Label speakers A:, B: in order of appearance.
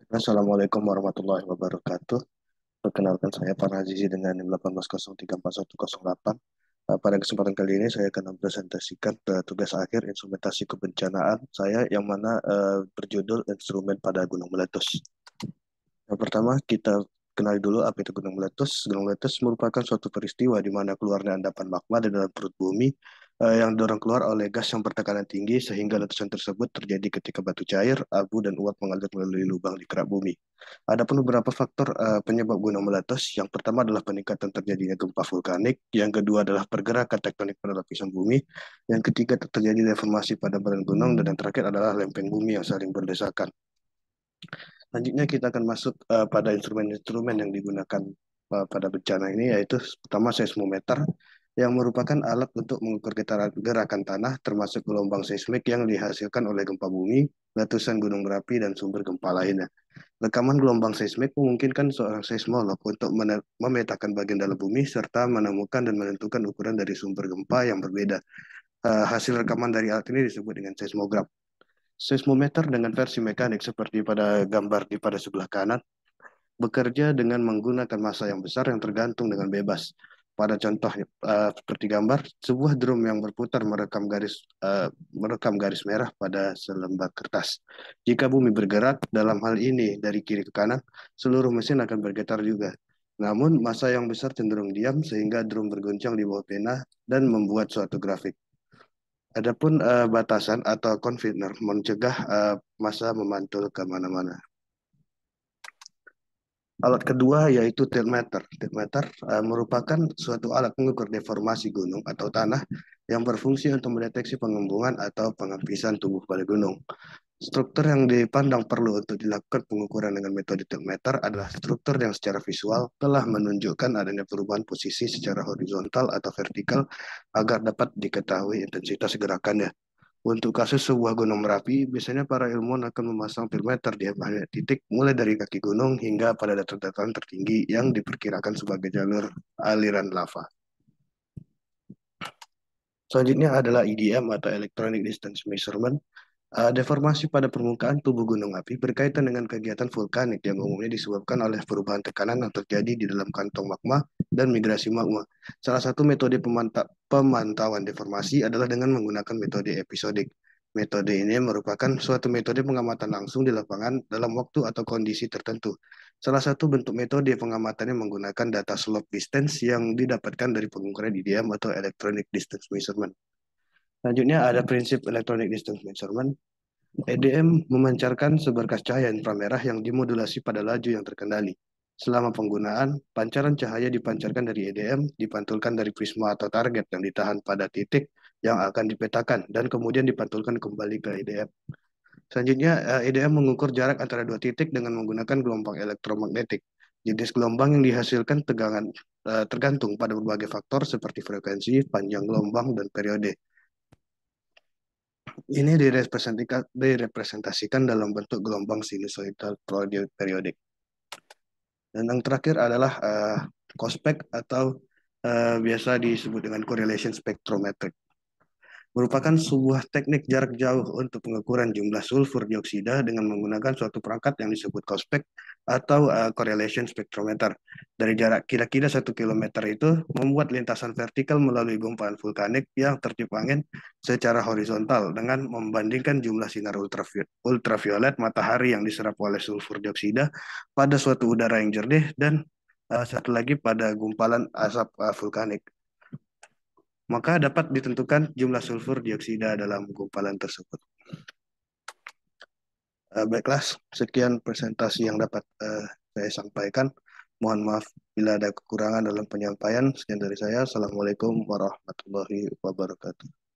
A: Assalamualaikum warahmatullahi wabarakatuh. Perkenalkan saya Farhazizi dengan NIM 180344108. Pada kesempatan kali ini saya akan mempresentasikan tugas akhir instrumentasi kebencanaan saya yang mana berjudul instrumen pada gunung meletus. Yang pertama kita kenali dulu apa itu gunung meletus. Gunung meletus merupakan suatu peristiwa di mana keluarnya endapan magma dari dalam perut bumi yang didorong keluar oleh gas yang bertekanan tinggi sehingga letusan tersebut terjadi ketika batu cair, abu, dan uap mengalir melalui lubang di kerak bumi. Adapun beberapa faktor penyebab gunung meletus. Yang pertama adalah peningkatan terjadinya gempa vulkanik, yang kedua adalah pergerakan tektonik pada lapisan bumi, yang ketiga terjadi deformasi pada badan gunung, dan yang terakhir adalah lempeng bumi yang saling berdesakan. Selanjutnya kita akan masuk pada instrumen-instrumen yang digunakan pada bencana ini, yaitu pertama seismometer yang merupakan alat untuk mengukur gerakan tanah termasuk gelombang seismik yang dihasilkan oleh gempa bumi, letusan gunung berapi, dan sumber gempa lainnya. Rekaman gelombang seismik memungkinkan seorang seismolog untuk memetakan bagian dalam bumi serta menemukan dan menentukan ukuran dari sumber gempa yang berbeda. Hasil rekaman dari alat ini disebut dengan seismograf. Seismometer dengan versi mekanik seperti pada gambar di pada sebelah kanan bekerja dengan menggunakan massa yang besar yang tergantung dengan bebas. Pada contoh seperti gambar, sebuah drum yang berputar merekam garis merah pada selembar kertas. Jika bumi bergerak dalam hal ini dari kiri ke kanan, seluruh mesin akan bergetar juga. Namun massa yang besar cenderung diam sehingga drum berguncang di bawah pena dan membuat suatu grafik. Adapun batasan atau convener mencegah massa memantul ke mana-mana. Alat kedua yaitu tiltmeter. Tiltmeter merupakan suatu alat mengukur deformasi gunung atau tanah yang berfungsi untuk mendeteksi pengembungan atau penghabisan tubuh pada gunung. Struktur yang dipandang perlu untuk dilakukan pengukuran dengan metode tiltmeter adalah struktur yang secara visual telah menunjukkan adanya perubahan posisi secara horizontal atau vertikal agar dapat diketahui intensitas gerakannya. Untuk kasus sebuah gunung Merapi, biasanya para ilmuwan akan memasang filmeter di banyak titik, mulai dari kaki gunung hingga pada dataran tertinggi yang diperkirakan sebagai jalur aliran lava. Selanjutnya adalah EDM atau Electronic Distance Measurement. Deformasi pada permukaan tubuh gunung api berkaitan dengan kegiatan vulkanik yang umumnya disebabkan oleh perubahan tekanan yang terjadi di dalam kantong magma dan migrasi magma. Salah satu metode pemantauan deformasi adalah dengan menggunakan metode episodik. Metode ini merupakan suatu metode pengamatan langsung di lapangan dalam waktu atau kondisi tertentu. Salah satu bentuk metode pengamatannya menggunakan data slope distance yang didapatkan dari pengukuran EDM atau Electronic Distance Measurement. Selanjutnya ada prinsip Electronic Distance Measurement. EDM memancarkan seberkas cahaya inframerah yang dimodulasi pada laju yang terkendali. Selama penggunaan, pancaran cahaya dipancarkan dari EDM, dipantulkan dari prisma atau target yang ditahan pada titik yang akan dipetakan, dan kemudian dipantulkan kembali ke EDM. Selanjutnya, EDM mengukur jarak antara dua titik dengan menggunakan gelombang elektromagnetik. Jenis gelombang yang dihasilkan tergantung pada berbagai faktor seperti frekuensi, panjang gelombang, dan periode. Ini direpresentasikan dalam bentuk gelombang sinusoidal periodik. Dan yang terakhir adalah COSPEC atau biasa disebut dengan correlation spectrometric. Merupakan sebuah teknik jarak jauh untuk pengukuran jumlah sulfur dioksida dengan menggunakan suatu perangkat yang disebut COSPEC atau correlation spectrometer. Dari jarak kira-kira 1 kilometer itu membuat lintasan vertikal melalui gumpalan vulkanik yang tertiup angin secara horizontal dengan membandingkan jumlah sinar ultraviolet matahari yang diserap oleh sulfur dioksida pada suatu udara yang jernih dan satu lagi pada gumpalan asap vulkanik. Maka dapat ditentukan jumlah sulfur dioksida dalam gumpalan tersebut. Baiklah, sekian presentasi yang dapat saya sampaikan. Mohon maaf bila ada kekurangan dalam penyampaian. Sekian dari saya. Assalamualaikum warahmatullahi wabarakatuh.